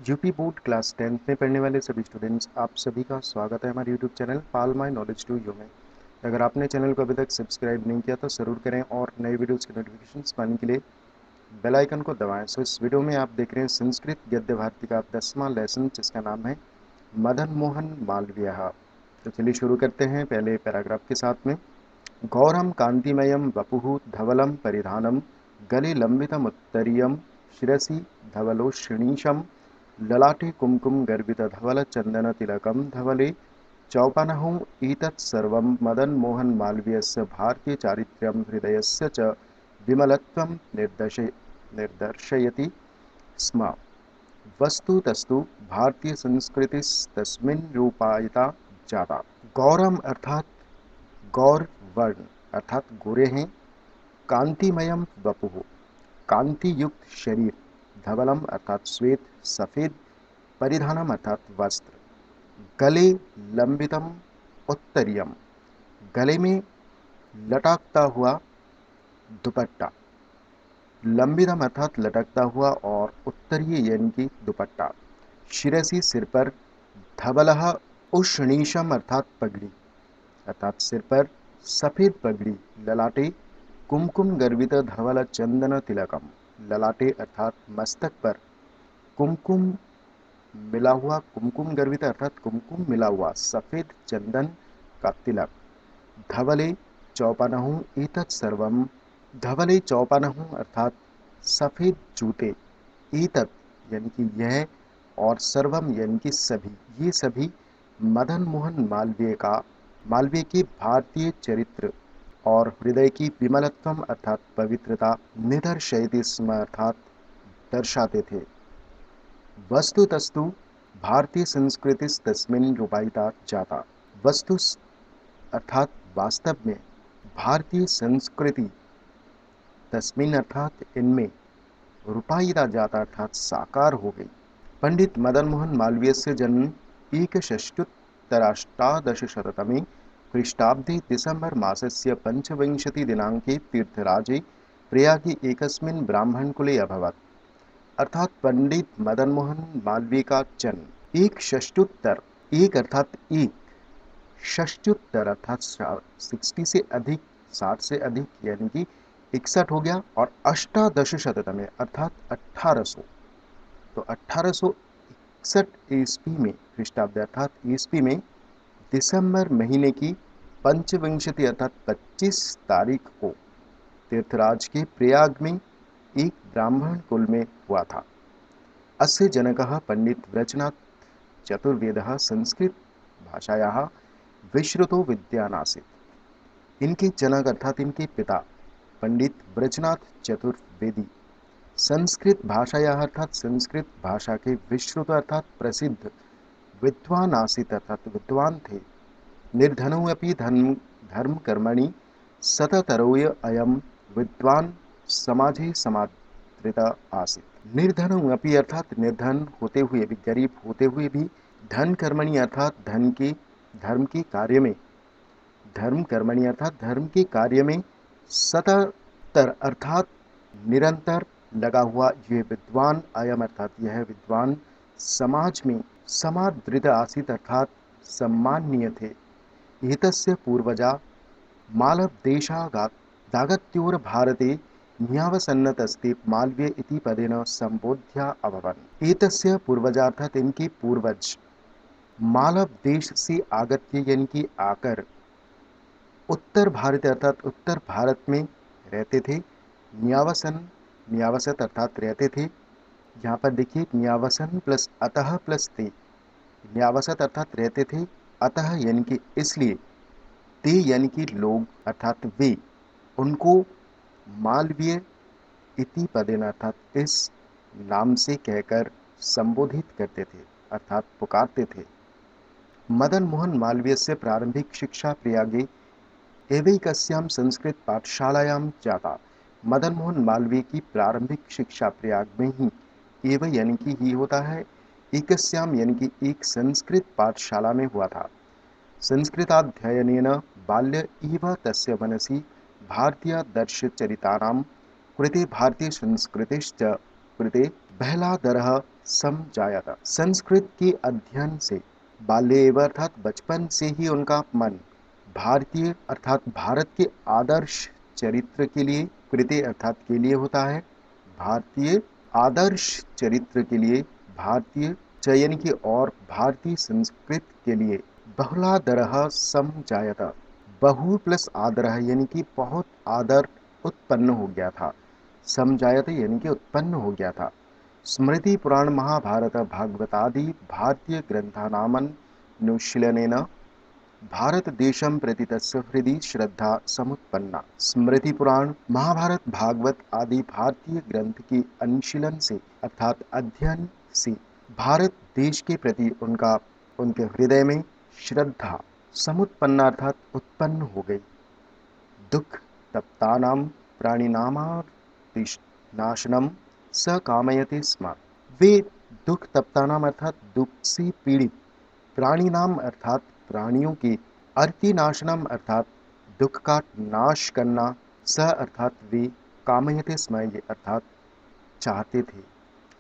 UP board class 10th में पढ़ने वाले सभी स्टूडेंट्स, आप सभी का स्वागत है हमारे YouTube channel Pal my knowledge to you में। अगर आपने चैनल को अभी तक सब्सक्राइब नहीं किया तो ज़रूर करें और नए वीडियोज़ की नोटिफिकेशंस पाने के लिए बेल आइकन को दबाएं। सो इस वीडियो में आप देख रहे हैं संस्कृत गद्य भारती का 10वां लेसन, जिसका नाम है मदन मोहन मालवीय। तो चलिए शुरू करते हैं पहले पैराग्राफ के साथ में। गौरम कांतिमयम वपुः धवलम परिधानम गले लंबितमुत्तरीयम शिरसि धवलोष्णीशम ललाटे कुमकुम गर्वित धवल चंदन तिलकम धवले चौपानहु एतत् सर्वं मदन मोहन मालवीयस्य भारतीय चारित्र्यं हृदयस्य च विमलत्वं निर्दर्शयति स्म। वस्तुतस्तु भारतीय संस्कृतिस्तस्मिन् रूपायिता जाता। गौरम अर्थात गौर वर्ण अर्थात गोरे हैं। कांतिमयम वपुः कांति युक्त शरीर। धवलम अर्थात श्वेत सफेद। परिधानम अर्थात वस्त्र। गले लंबितम उत्तरीयम गले में लटकता हुआ दुपट्टा। लंबितम अर्थात लटकता हुआ और उत्तरीय यानी कि दुपट्टा। शिरसी सिर पर। धवलह उष्णीशम अर्थात पगड़ी अर्थात सिर पर सफेद पगड़ी। ललाटे कुमकुम गर्वित धवल चंदन तिलकम ललाटे अर्थात मस्तक पर कुमकुम मिला हुआ, कुमकुम गर्वित अर्थात कुमकुम मिला हुआ सफेद चंदन का तिलक। धवले चौपानहु एतत् सर्वम धवले चौपानहु अर्थात सफेद जूते। एतत् यानी कि यह और सर्वम यानी कि सभी, ये सभी मदन मोहन मालवीय के भारतीय चरित्र और हृदय की विमलत्वम अर्थात पवित्रता निदर्शयति स्म अर्थात दर्शाते थे। वस्तुतस्तु भारतीय संस्कृति तस्मिन् रूपायिता जाता। वस्तु अर्थात वास्तव में, भारतीय संस्कृति तस्मिन् अर्थात इनमें, रूपायिता जाता अर्थात साकार हो गई। पंडित मदन मोहन मालवीय से जन्म एकषष्ट्युत्तराष्टादशशततमे ख्रीष्टाब्दे दिसंबर मासस्य पंचविंशतिदिनाङ्के तीर्थराजे प्रयागे एकस्मिन् ब्राह्मणकुले अभवत्। अर्थात पंडित मदन मोहन मालवीय का जन्म एक षष्ट्युत्तर, एक अर्थात एक, षष्ट्युत्तर अर्थात 60 से अधिक, 60 से अधिक यानी कि 61 हो गया, और अष्टादश शततमे अर्थात 1800, तो 1861 ईस्वी में, ख्रीष्टाब्द अर्थात ईस्वी में, दिसंबर महीने की पंचविंशति अर्थात 25 तारीख को तीर्थराज के प्रयाग में एक ब्राह्मण कुल में हुआ था। अस्य जनकः पंडित व्रजनाथ चतुर्वेदः संस्कृत भाषायाः विश्रुतो विद्वान् आसीत्। इनके जनक अर्थात इनके पिता पंडित ब्रजनाथ चतुर्वेदी संस्कृत भाषायाः अर्थात संस्कृत भाषा के विश्रुत अर्थात प्रसिद्ध विद्वान् आसीत् अर्थात विद्वान थे। निर्धनौ अपि धर्म कर्मणि सततरोय अयम विद्वान समाजे समादृत आसीत्। निर्धनौ अपि अर्थात निर्धन होते हुए भी, गरीब होते हुए भी, धन कर्मणि अर्थात धर्म के कार्य में, धर्म कर्मणि अर्थात धर्म के कार्य में, सततर अर्थात निरंतर लगा हुआ यह विद्वान, अयम अर्थात यह विद्वान, समाज में समादृत आसीत् अर्थात सम्माननीय थे। एतस्य पूर्वजा मालवदेशादागत्योर भारते न्यावसन्नतस्ते मालवीय इति पदेन संबोध्या अभवन्। एतस्य पूर्वजा अर्थात इनके पूर्वज मालव देश से आगत्य यानी कि आकर उत्तर भारत अर्थात उत्तर भारत में रहते थे। न्यावसन, न्यावसत अर्थात रहते थे। यहाँ पर देखिए न्यावसन प्लस अतः प्लस ते, न्यावसत अर्थात रहते थे, अतः यानी कि इसलिए, ते यानी कि लोग अर्थात वे, उनको मालवीय इति पदेन अर्थात इस नाम से कहकर संबोधित करते थे अर्थात पुकारते थे। मदन मोहन मालवीय से प्रारंभिक शिक्षा प्रयागे एवैकस्यां संस्कृत पाठशालायां जाता। मदन मोहन मालवीय की प्रारंभिक शिक्षा प्रयाग में ही, एवं यानी कि ही होता है, एकस्याम यानी कि एक संस्कृत पाठशाला में हुआ था। संस्कृताध्ययनेन बाल्य इव तस्य मनसि भारतीयदर्शचरितानां कृते भारतीयसंस्कृतेश्च कृते बहलादरः समजायत। संस्कृत के अध्ययन से बाल्य एवं अर्थात बचपन से ही उनका मन भारतीय अर्थात भारत के आदर्श चरित्र के लिए, कृत्य अर्थात के लिए होता है, भारतीय आदर्श चरित्र के लिए, भारतीय चयन की और भारतीय संस्कृत के लिए बहुलादरः समजायत। बहु प्लस आदरः यानी कि बहुत आदर उत्पन्न हो गया था। समजायत यानी कि उत्पन्न हो गया था। स्मृति पुराण महाभारत भागवतादि भारतीय ग्रंथानामनुशीलनेन भारत देशम प्रति तस्य हृदि श्रद्धा समुत्पन्ना। स्मृति पुराण महाभारत भागवत आदि भारतीय ग्रंथ के अनुशीलन से अर्थात अध्ययन से भारत देश के प्रति उनके हृदय में श्रद्धा समुत्पन्ना अर्थात उत्पन्न हो गई। दुख तप्तानां प्राणिनामार्तिनाशनम स कामयते स्म। वे दुख तप्तानाम अर्थात दुख से पीड़ित, प्राणिनाम अर्थात प्राणियों के, अर्तिनाशनम अर्थात दुख का नाश करना, स अर्थात वे, कामयते स्म ये अर्थात चाहते थे,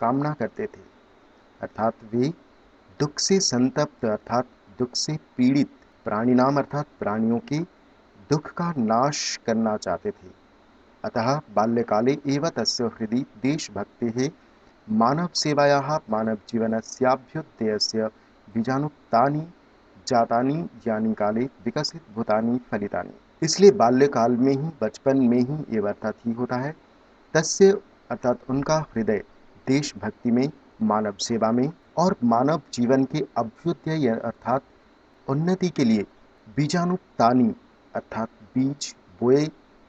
कामना करते थे, अर्थात वे दुख से संतप्त अर्थात दुख से पीड़ित, प्राणिनाम अर्थात प्राणियों के दुख का नाश करना चाहते थे। अतः बाल्यकाले एव तस्य हृदि देशभक्तेः मानव सेवायाः मानव जीवनस्याभ्युदयस्य बीजानुक्तानि जातानि यानि काले विकसित भूतानि फलितानि। इसलिए बाल्यकाल में ही, बचपन में ही ये अर्थात ही होता है, तस्य अर्थात उनका हृदय देशभक्ति में, मानव सेवा में और मानव जीवन के अभ्युदय अर्थात उन्नति के लिए बीजानुक्तानि अर्थात बीज बोए,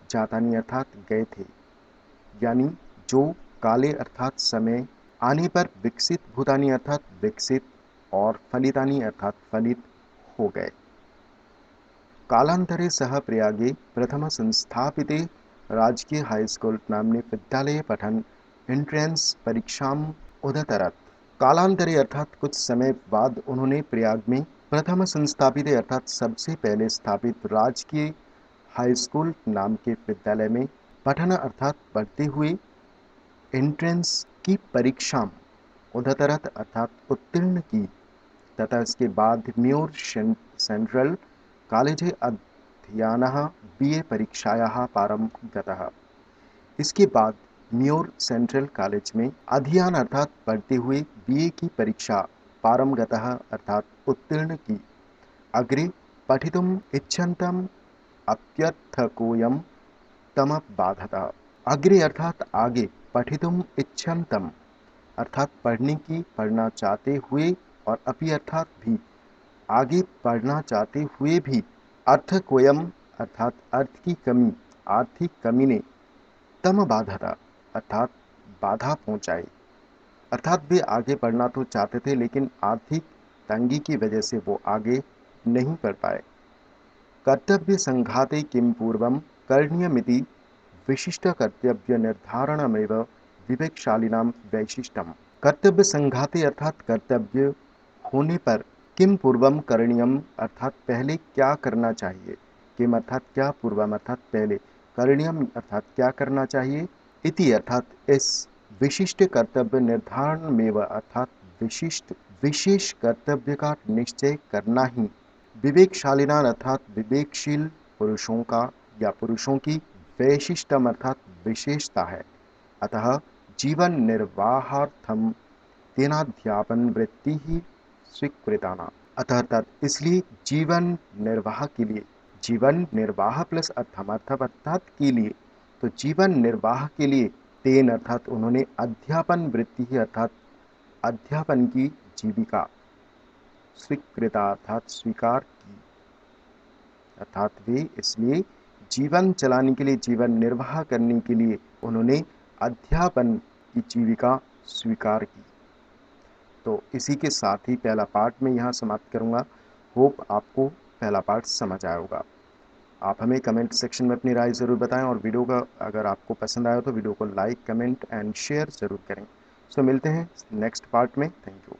जातानि अर्थात गए थे, यानी जो काले अर्थात समय आने पर विकसित भूतानि अर्थात विकसित और फलितानि अर्थात फलित हो गए। कालांतरे सह प्रयागे प्रथम संस्थापिते राजकीय हाई स्कूल नामने विद्यालये पठन एंट्रेंस परीक्षाम उदतरत। कालांतरे अर्थात कुछ समय बाद उन्होंने प्रयाग में प्रथम संस्थापित अर्थात सबसे पहले स्थापित राजकीय हाई स्कूल नाम के विद्यालय में पठन अर्थात पढ़ते हुए, एंट्रेंस की परीक्षा, उदतरत अर्थात उत्तीर्ण की, तथा इसके बाद म्योर सेंट्रल कॉलेजे अध्ययनः बीए परीक्षायाः पारं गतः। इसके बाद म्योर सेंट्रल कॉलेज में अध्ययन अर्थात पढ़ते हुए बीए की परीक्षा पारं गतः अर्थात उत्तीर्ण की। अग्रे पठितुम इच्छन्तम अप्यर्थकोयम तमबाधतः। अग्रे अर्थात आगे, पठितुम इच्छन्तम अर्थात पढ़ने की, पढ़ना चाहते हुए, और अपि अर्थात भी, आगे पढ़ना चाहते हुए भी, अर्थकोयम अर्थात अर्थ की कमी, आर्थिक कमी ने, तम बाधता अर्थात बाधा पहुंचाई। अर्थात वे आगे पढ़ना तो चाहते थे लेकिन आर्थिक तंगी की वजह से वो आगे नहीं पढ़ पाए। कर्तव्य संघाते किम पूर्वम करणीयमिति विशिष्ट कर्तव्य निर्धारणमेव विवेकशालिनां वैशिष्ट्यम। कर्तव्य संघाते अर्थात कर्तव्य होने पर, किम पूर्वम करणीयम अर्थात पहले क्या करना चाहिए, किम अर्थात क्या, पूर्वम अर्थात पहले, करणीयम अर्थात क्या करना चाहिए, इति अर्थात इस विशिष्ट कर्तव्य निर्धारण में अर्थात विशिष्ट विशेष कर्तव्य का निश्चय करना ही विवेकशालिना अर्थात विवेकशील पुरुषों का या पुरुषों की वैशिष्टम अर्थात विशेषता है। अतः जीवन निर्वाहार्थम तेनाध्यापन वृत्ति ही स्वीकृताना। अतः इसलिए जीवन निर्वाह के लिए, जीवन निर्वाह प्लस अर्थम अर्थात के लिए, तो जीवन निर्वाह के लिए तेन अर्थात उन्होंने अध्यापन वृत्ति ही अर्थात अध्यापन की जीविका स्वीकृता अर्थात स्वीकार की। अर्थात वे इसलिए जीवन चलाने के लिए, जीवन निर्वाह करने के लिए उन्होंने अध्यापन की जीविका स्वीकार की। तो इसी के साथ ही पहला पार्ट में यहाँ समाप्त करूँगा। होप आपको पहला पार्ट समझ आया होगा। आप हमें कमेंट सेक्शन में अपनी राय ज़रूर बताएं और वीडियो का अगर आपको पसंद आया तो वीडियो को लाइक, कमेंट एंड शेयर ज़रूर करें। सो मिलते हैं नेक्स्ट पार्ट में। Thank you.